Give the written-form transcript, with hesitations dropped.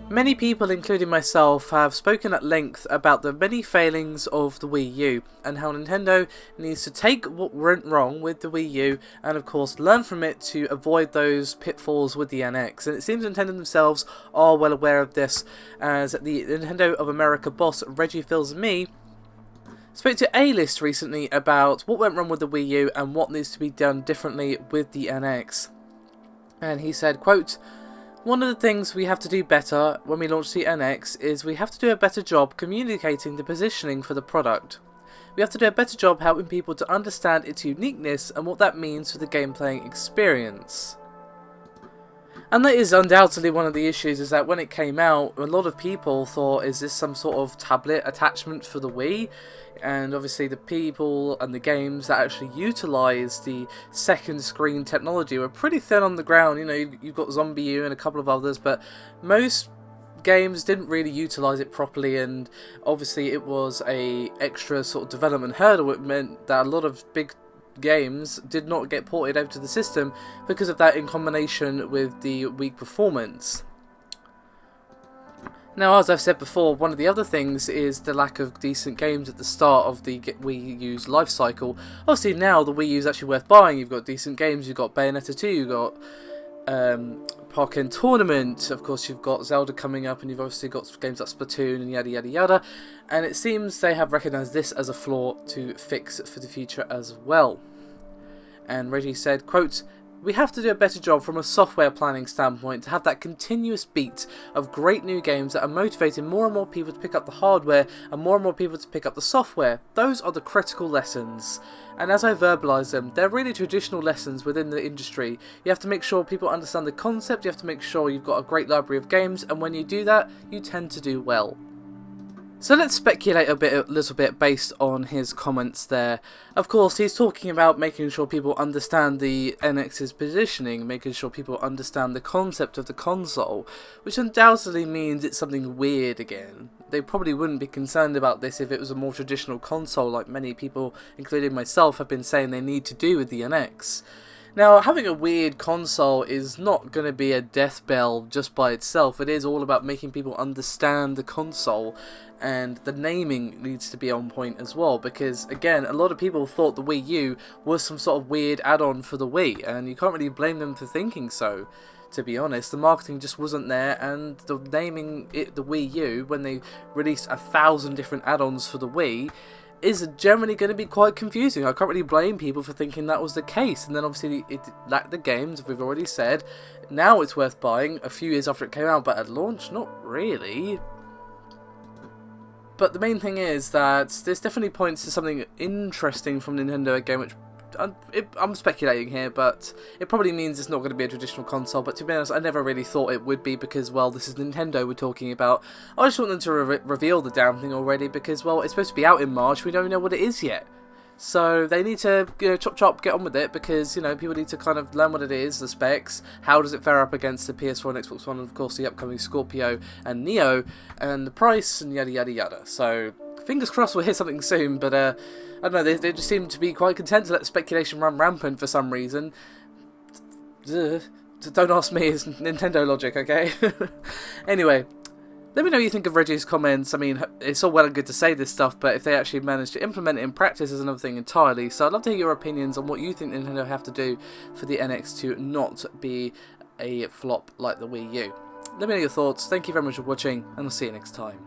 Many people, including myself, have spoken at length about the many failings of the Wii U and how Nintendo needs to take what went wrong with the Wii U and of course learn from it to avoid those pitfalls with the NX. And it seems Nintendo themselves are well aware of this, as the Nintendo of America boss Reggie Fils Amie spoke to A-List recently about what went wrong with the Wii U and what needs to be done differently with the NX. And he said, quote, "One of the things we have to do better when we launch the NX is we have to do a better job communicating the positioning for the product. We have to do a better job helping people to understand its uniqueness and what that means for the game playing experience." And that is undoubtedly one of the issues, is that when it came out, a lot of people thought, is this some sort of tablet attachment for the Wii? And obviously the people and the games that actually utilise the second screen technology were pretty thin on the ground. You know, you've got Zombie U and a couple of others, but most games didn't really utilise it properly, and obviously it was a extra sort of development hurdle. It meant that a lot of big games did not get ported over to the system because of that, in combination with the weak performance. Now, as I've said before, one of the other things is the lack of decent games at the start of the Wii U's life cycle. Obviously now the Wii U is actually worth buying. You've got decent games, you've got Bayonetta 2, you've got Pokken Tournament, of course you've got Zelda coming up, and you've obviously got games like Splatoon and yada yada yada. And it seems they have recognised this as a flaw to fix for the future as well. And Reggie said, quote, "We have to do a better job from a software planning standpoint to have that continuous beat of great new games that are motivating more and more people to pick up the hardware and more people to pick up the software. Those are the critical lessons. And as I verbalise them, they're really traditional lessons within the industry. You have to make sure people understand the concept, you have to make sure you've got a great library of games, and when you do that, you tend to do well." So let's speculate a little bit based on his comments there. Of course, he's talking about making sure people understand the NX's positioning, making sure people understand the concept of the console, which undoubtedly means it's something weird again. They probably wouldn't be concerned about this if it was a more traditional console, like many people, including myself, have been saying they need to do with the NX. Now, having a weird console is not going to be a death bell just by itself. It is all about making people understand the console, and the naming needs to be on point as well, because again, a lot of people thought the Wii U was some sort of weird add-on for the Wii, and you can't really blame them for thinking so. To be honest, the marketing just wasn't there, and the naming it the Wii U when they released 1,000 different add-ons for the Wii is generally going to be quite confusing. I can't really blame people for thinking that was the case. And then obviously it lacked the games, we've already said. Now it's worth buying a few years after it came out, but at launch, not really. But the main thing is that this definitely points to something interesting from Nintendo again, which I'm speculating here, but it probably means it's not going to be a traditional console. But to be honest, I never really thought it would be, because, well, this is Nintendo we're talking about. I just want them to reveal the damn thing already, because, well, it's supposed to be out in March. We don't even know what it is yet. So they need to, you know, chop, get on with it, because, you know, people need to kind of learn what it is, the specs, how does it fare up against the PS4 and Xbox One, and of course the upcoming Scorpio and Neo, and the price, and yada yada yada. So fingers crossed we'll hear something soon, but I don't know, they just seem to be quite content to let speculation run rampant for some reason. Don't ask me, it's Nintendo logic, okay? Anyway, let me know what you think of Reggie's comments. I mean, it's all well and good to say this stuff, but if they actually manage to implement it in practice is another thing entirely. So I'd love to hear your opinions on what you think Nintendo have to do for the NX to not be a flop like the Wii U. Let me know your thoughts. Thank you very much for watching, and I'll see you next time.